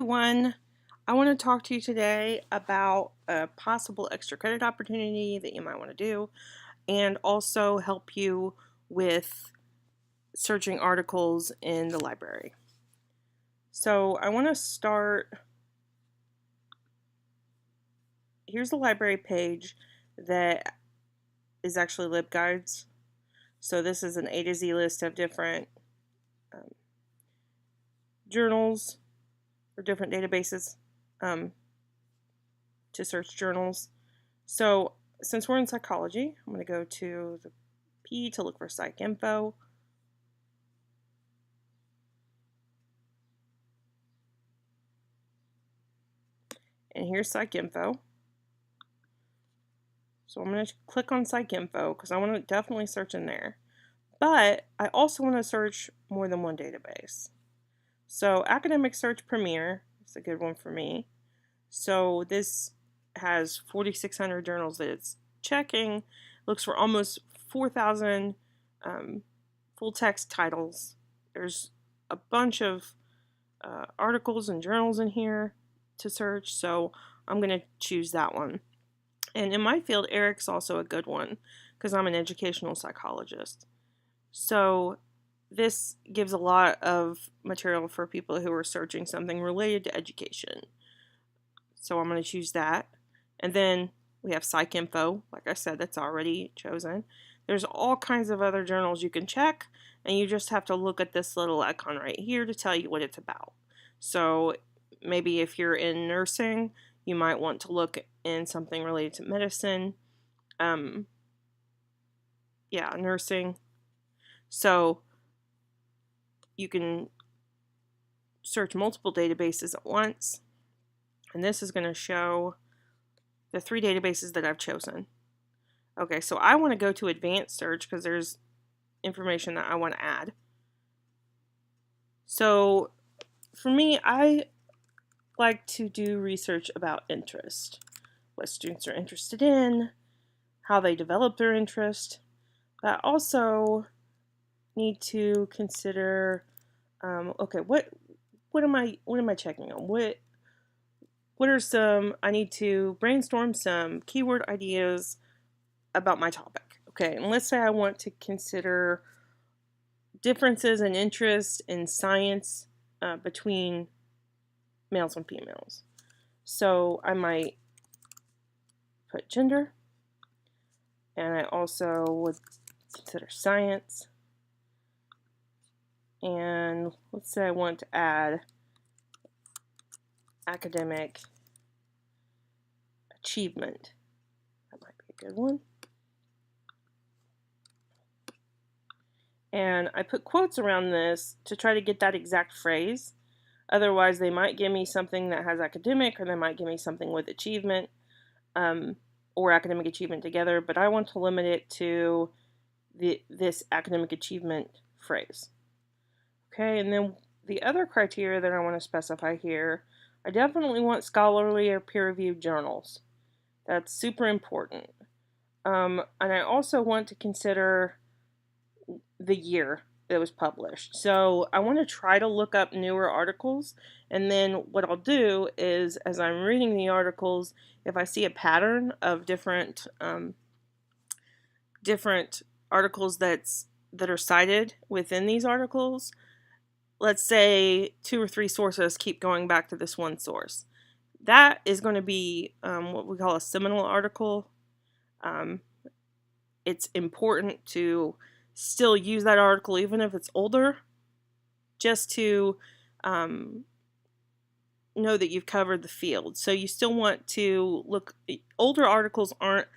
Everyone, I want to talk to you today about a possible extra credit opportunity that you might want to do and also help you with searching articles in the library. So I want to start. Here's the library page that is actually LibGuides. So this is an A to Z list of different um, journals or different databases um, to search journals. So since we're in psychology, I'm going to go to the P to look for PsycInfo. And here's PsycInfo. So I'm going to click on PsycInfo because I want to definitely search in there. But I also want to search more than one database. So Academic Search Premier is a good one for me. So this has 4,600 journals that it's checking. Looks for almost 4,000 full text titles. There's a bunch of articles and journals in here to search, so I'm going to choose that one. And in my field, ERIC's also a good one because I'm an educational psychologist. So this gives a lot of material for people who are searching something related to education. So I'm going to choose that. And then we have PsycInfo, like I said, that's already chosen. There's all kinds of other journals you can check, and you just have to look at this little icon right here to tell you what it's about. So maybe if you're in nursing, you might want to look in something related to medicine. Nursing. So you can search multiple databases at once. And this is going to show the 3 databases that I've chosen. Okay, so I want to go to advanced search because there's information that I want to add. So for me, I like to do research about interest, what students are interested in, how they develop their interest. But I also need to consider, okay, what am I checking on? What are some? I need to brainstorm some keyword ideas about my topic. Okay, and let's say I want to consider differences in interest in science between males and females. So I might put gender, and I also would consider science. And let's say I want to add academic achievement. That might be a good one. And I put quotes around this to try to get that exact phrase. Otherwise, they might give me something that has academic, or they might give me something with achievement, or academic achievement together. But I want to limit it to this academic achievement phrase. Okay, and then the other criteria that I want to specify here, I definitely want scholarly or peer-reviewed journals. That's super important. And I also want to consider the year that was published. So I want to try to look up newer articles, and then what I'll do is, as I'm reading the articles, if I see a pattern of different articles that are cited within these articles, let's say 2 or 3 sources keep going back to this one source, that is going to be what we call a seminal article. It's important to still use that article even if it's older, just to know that you've covered the field. So you still want to look. Older articles aren't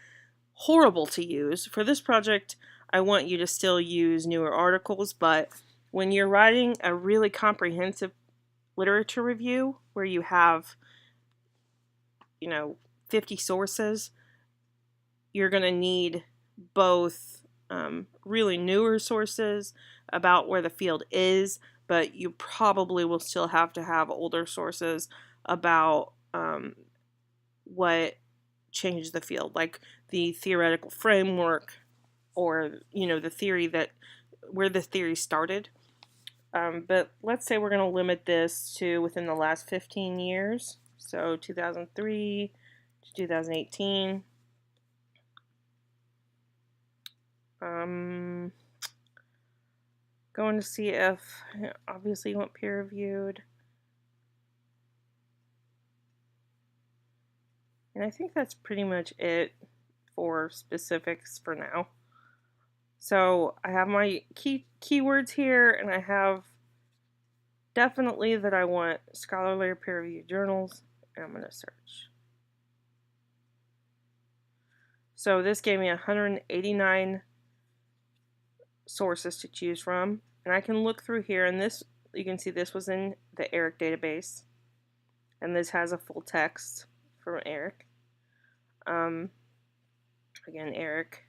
horrible to use. For this project, I want you to still use newer articles, but when you're writing a really comprehensive literature review where you have 50 sources, you're going to need both really newer sources about where the field is, but you probably will still have to have older sources about what changed the field, like the theoretical framework, or the theory that where the theory started. But let's say we're going to limit this to within the last 15 years. So 2003 to 2018. Going to see if, obviously you want peer reviewed. And I think that's pretty much it for specifics for now. So I have my keywords here, and I have definitely that I want scholarly or peer-reviewed journals, and I'm going to search. So this gave me 189 sources to choose from, and I can look through here, and this, you can see this was in the ERIC database, and this has a full text from ERIC. Again, ERIC.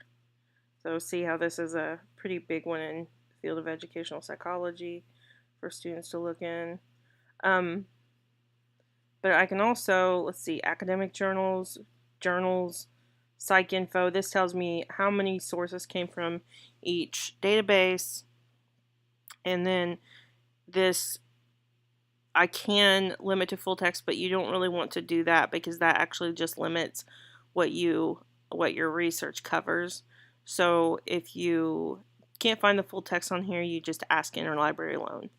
So see how this is a pretty big one in the field of educational psychology for students to look in. But I can also, let's see, academic journals, PsycInfo. This tells me how many sources came from each database. And then this, I can limit to full text, but you don't really want to do that because that actually just limits what your research covers. So if you can't find the full text on here, you just ask Interlibrary Loan.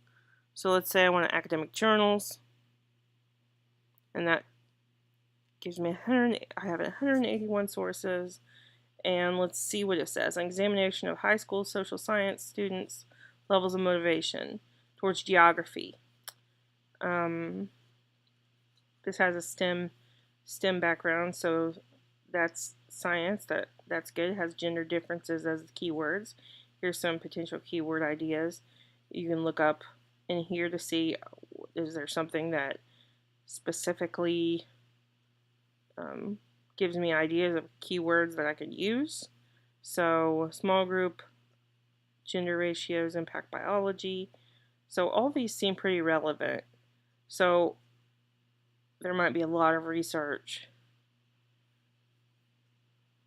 So let's say I want academic journals, and that gives me I have 181 sources, and let's see what it says. An examination of high school social science students' levels of motivation towards geography. This has a STEM background, so that's science. That's good. It has gender differences as the keywords. Here's some potential keyword ideas. You can look up in here to see, is there something that specifically gives me ideas of keywords that I could use. So small group, gender ratios, impact biology. So all these seem pretty relevant. So there might be a lot of research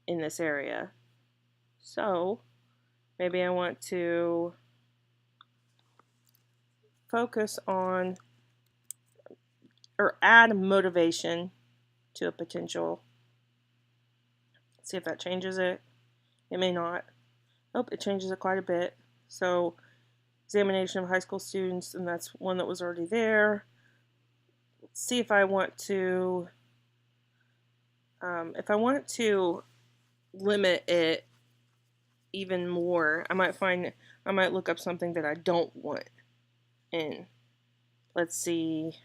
in this area. So maybe I want to focus on or add motivation to a potential. Let's see if that changes it. It may not. Oh, it changes it quite a bit. So examination of high school students, and that's one that was already there. Let's see if I want to limit it even more, I might look up something that I don't want in. Let's see.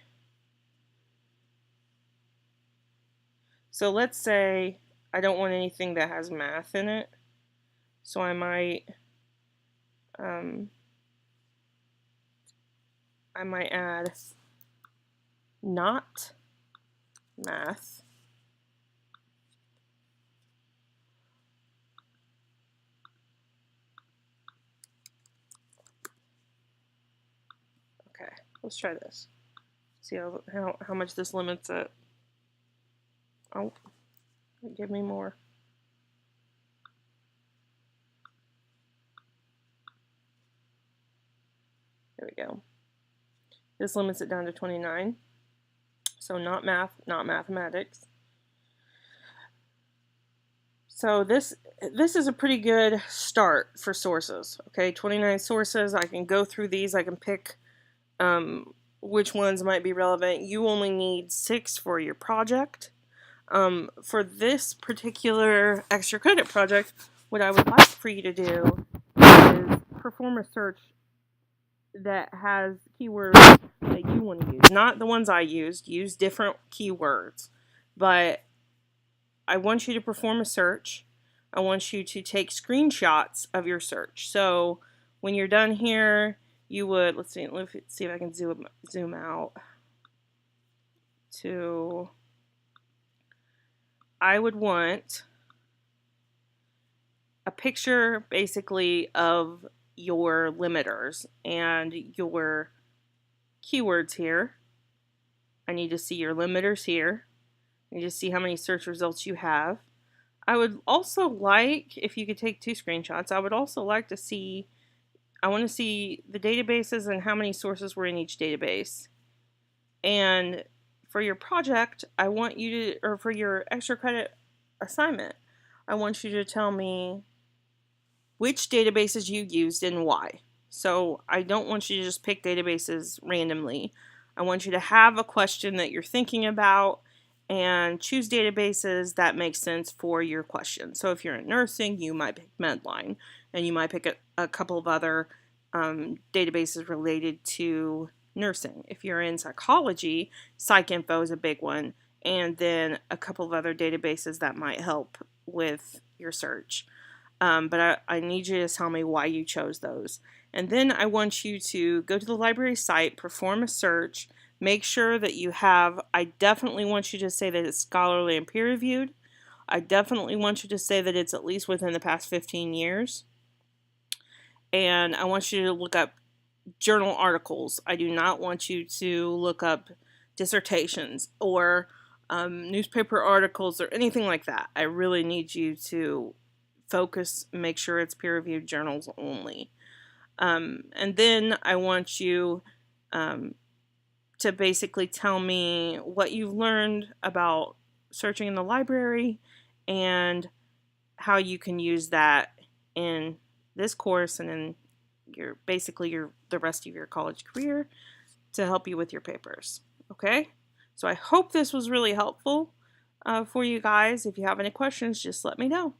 So let's say I don't want anything that has math in it. So I might add not math. Okay, let's try this. See how much this limits it. Oh, give me more. There we go. This limits it down to 29. So not math, not mathematics. So this is a pretty good start for sources. Okay, 29 sources. I can go through these. I can pick which ones might be relevant. You only need 6 for your project. For this particular extra credit project, what I would like for you to do is perform a search that has keywords that you want to use. Not the ones I used. Use different keywords. But I want you to perform a search. I want you to take screenshots of your search. So when you're done here, you would, let's see if I can zoom out to, I would want a picture basically of your limiters and your keywords here. I need to see your limiters here. I need to see how many search results you have. I would also like, if you could take 2 screenshots, I would also like to see I want to see the databases and how many sources were in each database. And for your project, I want you to, or for your extra credit assignment, I want you to tell me which databases you used and why. So I don't want you to just pick databases randomly. I want you to have a question that you're thinking about and choose databases that make sense for your question. So if you're in nursing, you might pick Medline, and you might pick a couple of other databases related to nursing. If you're in psychology, PsycInfo is a big one, and then a couple of other databases that might help with your search. But I need you to tell me why you chose those. And then I want you to go to the library site, perform a search, make sure that you have, I definitely want you to say that it's scholarly and peer reviewed. I definitely want you to say that it's at least within the past 15 years. And I want you to look up journal articles. I do not want you to look up dissertations or newspaper articles or anything like that. I really need you to focus, make sure it's peer-reviewed journals only. And then I want you to basically tell me what you've learned about searching in the library and how you can use that in this course and in your the rest of your college career to help you with your papers. Okay? So I hope this was really helpful for you guys. If you have any questions, just let me know.